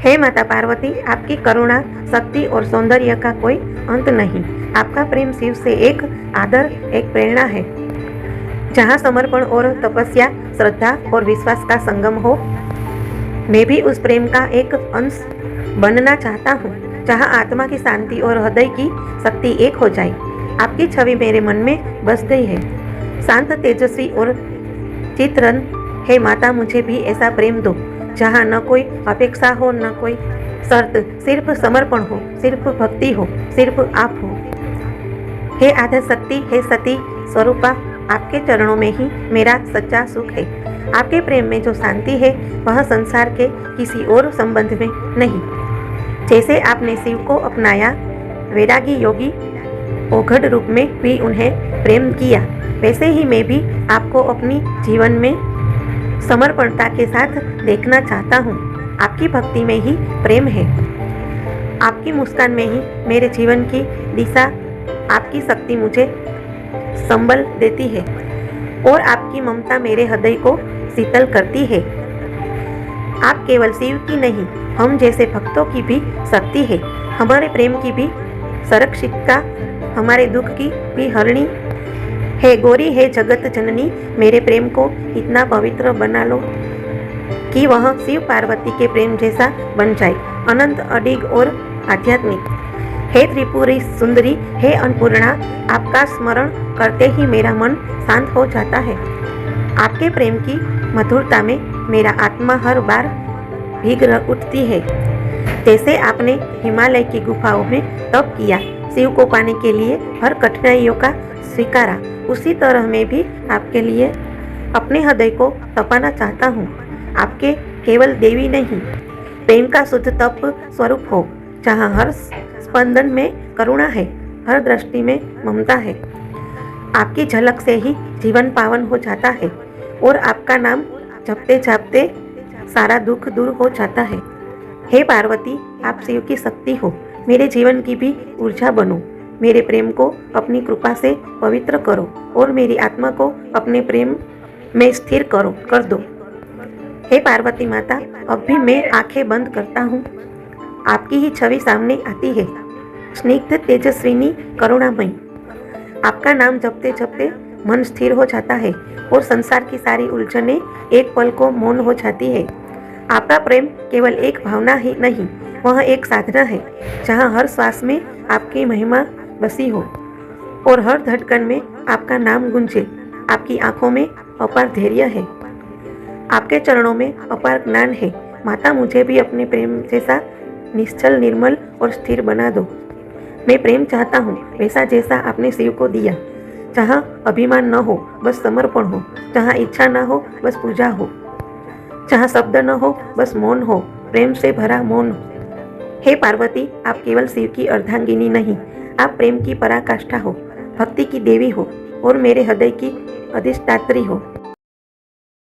हे माता पार्वती, आपकी करुणा, शक्ति और सौंदर्य का कोई अंत नहीं। आपका प्रेम शिव से एक आदर, एक प्रेरणा है। जहाँ समर्पण और तपस्या, श्रद्धा और विश्वास का संगम हो, मैं भी उस प्रेम का एक अंश बनना चाहता हूँ। जहाँ आत्मा की शांति और हृदय की शक्ति एक हो जाए। आपकी छवि मेरे मन में बस गई है, शांत, तेजस्वी और चित्रन। हे माता, मुझे भी ऐसा प्रेम दो जहाँ न कोई अपेक्षा हो, न कोई शर्त, सिर्फ समर्पण हो, सिर्फ भक्ति हो, सिर्फ आप हो। हे आद्य शक्ति, हे सती स्वरूपा, आपके चरणों में ही मेरा सच्चा सुख है। आपके प्रेम में जो शांति है वह संसार के किसी और संबंध में नहीं। जैसे आपने शिव को अपनाया, वैरागी योगी ओघड़ रूप में भी उन्हें प्रेम किया, वैसे ही मैं भी आपको अपनी जीवन में समर्पणता के साथ देखना चाहता हूँ। आपकी भक्ति में ही प्रेम है, आपकी मुस्कान में ही मेरे जीवन की दिशा, आपकी शक्ति मुझे संबल देती है और आपकी ममता मेरे हृदय को शीतल करती है। आप केवल शिव की नहीं, हम जैसे भक्तों की भी शक्ति है, हमारे प्रेम की भी संरक्षिका, हमारे दुख की भी हरणी है। गौरी, है जगत जननी, मेरे प्रेम को इतना पवित्र बना लो कि वह शिव पार्वती के प्रेम जैसा बन जाए, अनंत, अडिग और आध्यात्मिक। हे त्रिपुरी सुंदरी, हे अन्नपूर्णा, आपका स्मरण करते ही मेरा मन शांत हो जाता है। आपके प्रेम की मधुरता में मेरा आत्मा हर बार भीग उठती है। जैसे आपने हिमालय की गुफाओं में तप किया, शिव को पाने के लिए हर कठिनाइयों का स्वीकारा, उसी तरह मैं भी आपके लिए अपने हृदय को तपाना चाहता हूँ। आपके केवल देवी नहीं, प्रेम का शुद्ध तप स्वरूप हो, जहाँ हर स्पंदन में करुणा है, हर दृष्टि में ममता है। आपकी झलक से ही जीवन पावन हो जाता है और आपका नाम जपते जपते सारा दुख दूर हो जाता है। हे पार्वती, आप शिव की शक्ति हो, मेरे जीवन की भी ऊर्जा बनो। मेरे प्रेम को अपनी कृपा से पवित्र करो और मेरी आत्मा को अपने प्रेम में स्थिर कर दो। हे पार्वती माता, अब भी मैं आंखें बंद करता हूँ, आपकी ही छवि सामने आती है, स्निग्ध, तेजस्विनी, करुणामयी। आपका नाम जपते जपते मन स्थिर हो जाता है और संसार की सारी उलझनें एक पल को मौन हो जाती है। आपका प्रेम केवल एक भावना ही नहीं, वह एक साधना है, जहाँ हर श्वास में आपकी महिमा बसी हो और हर धड़कन में आपका नाम गूंजे। आपकी आंखों में अपार धैर्य है, आपके चरणों में अपार ज्ञान है। माता, मुझे भी अपने प्रेम जैसा निश्चल, निर्मल और स्थिर बना दो। मैं प्रेम चाहता हूँ वैसा जैसा आपने शिव को दिया, जहाँ अभिमान न हो बस समर्पण हो, जहाँ इच्छा न हो बस पूजा हो, जहाँ शब्द न हो बस मौन हो, प्रेम से भरा मौन। हे पार्वती, आप केवल शिव की अर्धांगिनी नहीं, आप प्रेम की पराकाष्ठा हो, भक्ति की देवी हो और मेरे हृदय की अधिष्ठात्री हो।